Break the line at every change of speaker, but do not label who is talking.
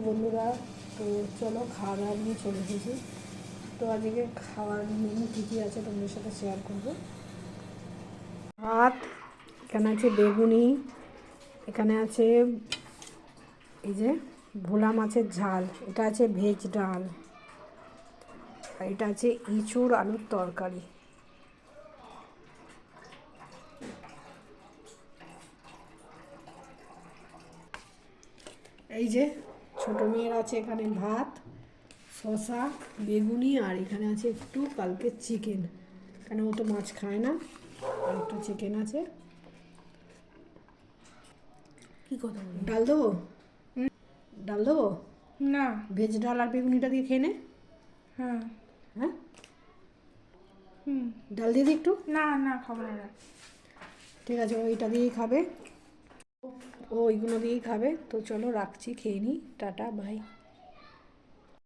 বন্ধুরা, তো চলো খাওয়া দাওয়া নিয়ে চলে এসেছি। তো আজকে খাওয়ার মেনু কী কী আছে তোমাদের সাথে শেয়ার করবো। ভাত, এখানে আছে বেগুনি, এখানে আছে এই যে ভোলা মাছের ঝাল, এটা আছে ভেজ ডাল, আর এটা আছে ইঁচুড় আলুর তরকারি। এই যে ছোটো মেয়ের আছে এখানে ভাত, শসা, বেগুনি, আর এখানে আছে একটু কালকে চিকেন, কেন ও তো মাছ খায় না, আর একটু চিকেন আছে। কী কথা, ডাল দেবো? ডাল দেবো
না।
ভেজ ডাল আর বেগুনিটা দিয়ে খেয়ে নে।
হ্যাঁ
হ্যাঁ,
হুম।
ডাল দিয়ে দিই একটু।
না না, খাবো না।
ঠিক আছে, ওইটা দিয়েই খাবে, ও ওইগুলো দিয়েই খাবে। তো চলো রাখছি, খেয়ে নিই, টাটা বাই।